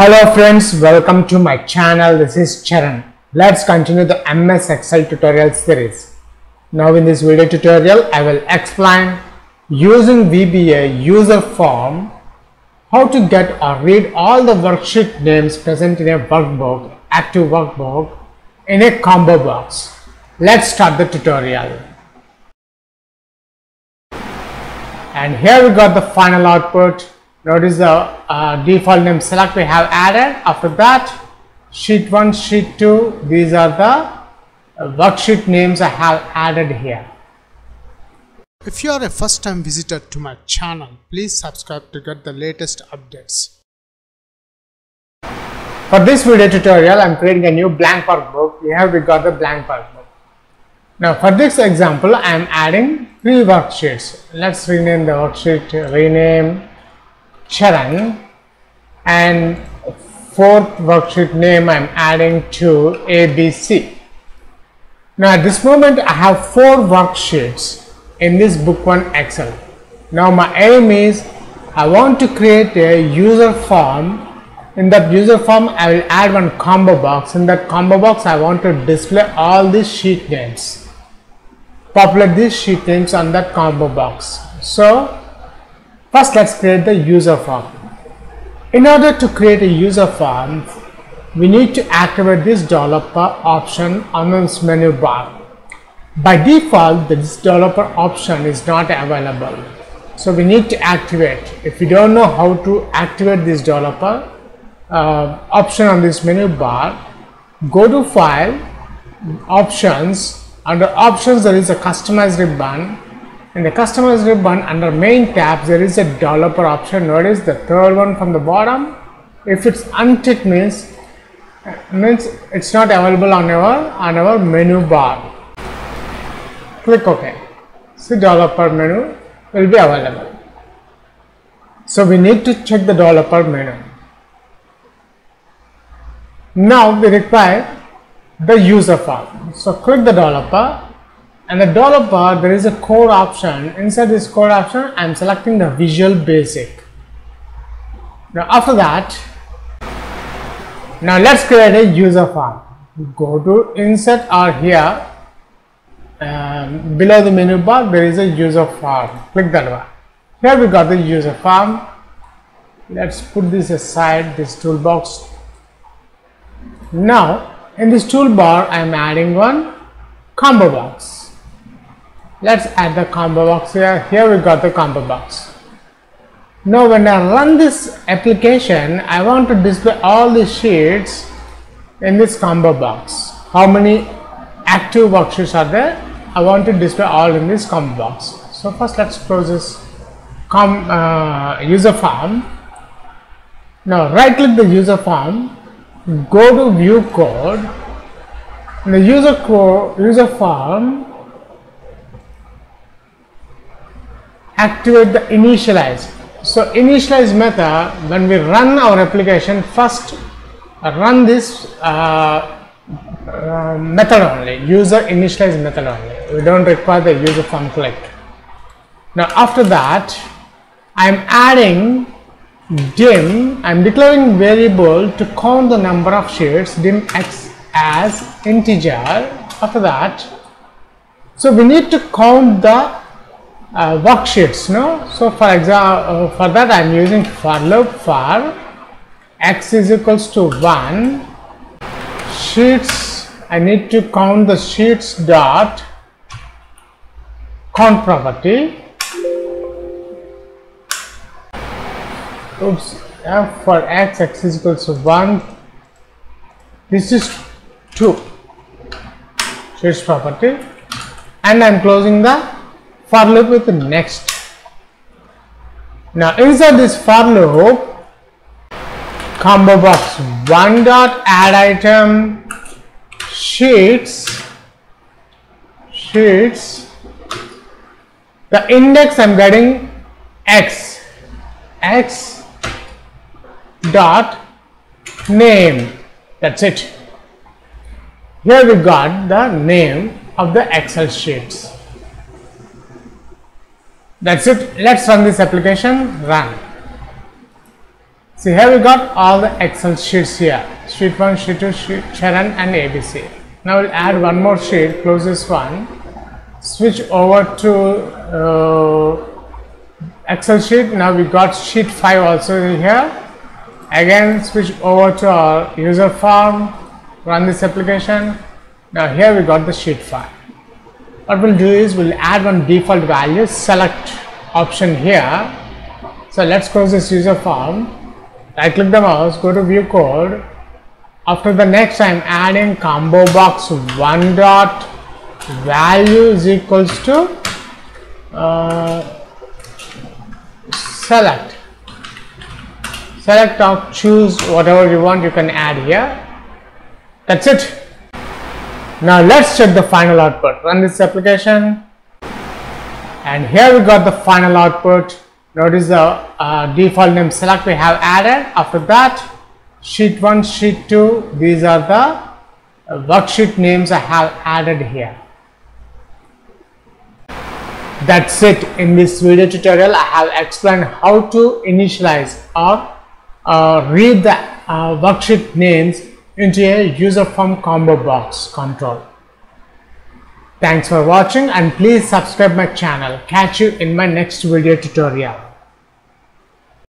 Hello friends, welcome to my channel. This is Charan. Let's continue the MS Excel tutorial series. Now in this video tutorial, I will explain using VBA Userform how to get or read all the worksheet names present in a workbook, active workbook in a combo box. Let's start the tutorial. And here we got the final output. Notice the default name select we have added. After that, sheet 1, sheet 2, these are the worksheet names I have added here. If you are a first time visitor to my channel, please subscribe to get the latest updates. For this video tutorial, I am creating a new blank workbook. Here we got the blank workbook. Now for this example, I am adding 3 worksheets. Let's rename the worksheet, rename Charan, and 4th worksheet name I am adding to ABC. Now at this moment I have 4 worksheets in this book 1 Excel. Now my aim is I want to create a user form. In that user form I will add one combo box. In that combo box I want to display all these sheet names, populate these sheet names on that combo box. So first let's create the user form. In order to create a user form, we need to activate this developer option on this menu bar. By default, this developer option is not available. So we need to activate. If you don't know how to activate this developer option on this menu bar, go to File, Options. Under Options there is a Customize ribbon. In the Customize ribbon, under Main tab, there is a developer option. Notice the third one from the bottom. If it's unticked, means it's not available on our menu bar. Click OK. See, developer menu will be available. So we need to check the developer menu. Now we require the user form. So click the developer. And the developer, there is a code option. Inside this code option, I am selecting the Visual Basic. Now after that, now let's create a user form. Go to Insert or here, below the menu bar, there is a user form. Click that one. Here we got the user form. Let's put this aside, this toolbox. Now in this toolbar, I am adding one combo box. Let's add the combo box here. Here we got the combo box. Now when I run this application, I want to display all the sheets in this combo box. How many active worksheets are there? I want to display all in this combo box. So first let's close this user form. Now right click the user form, go to View Code. In the user form, activate the initialize. So initialize method, when we run our application, first run this method only, user initialize method only. We don't require the user form click. Now after that, I am adding dim. I am declaring variable to count the number of sheets, dim x as integer. After that, so we need to count the worksheets, no? So for example, for that I am using for loop for x is equals to 1 sheets. I need to count the sheets dot count property. Oops, for x is equals to 1. This is 2 sheets property, and I am closing the for loop with the next. Now inside this for loop, combo box 1 dot add item sheets, the index I am getting x dot name. That's it. Here we got the name of the Excel sheets. That's it. Let's run this application. Run. See, here we got all the Excel sheets here. Sheet 1, sheet 2, sheet Sharon and ABC. Now we'll add one more sheet, close this one, switch over to Excel sheet. Now we got sheet 5 also here. Again switch over to our user form, run this application. Now here we got the sheet 5. What we'll do is we'll add one default value, select option here. So let's close this user form. Right click the mouse, go to view code. After the next I'm adding Combobox 1 dot value is equals to select or choose whatever you want, you can add here. That's it. Now let's check the final output. Run this application and here we got the final output. Notice the default name select we have added. After that, sheet 1, sheet 2, these are the worksheet names I have added here. That's it. In this video tutorial I have explained how to initialize or read the worksheet names into a Userform Combobox control. Thanks for watching and please subscribe my channel. Catch you in my next video tutorial.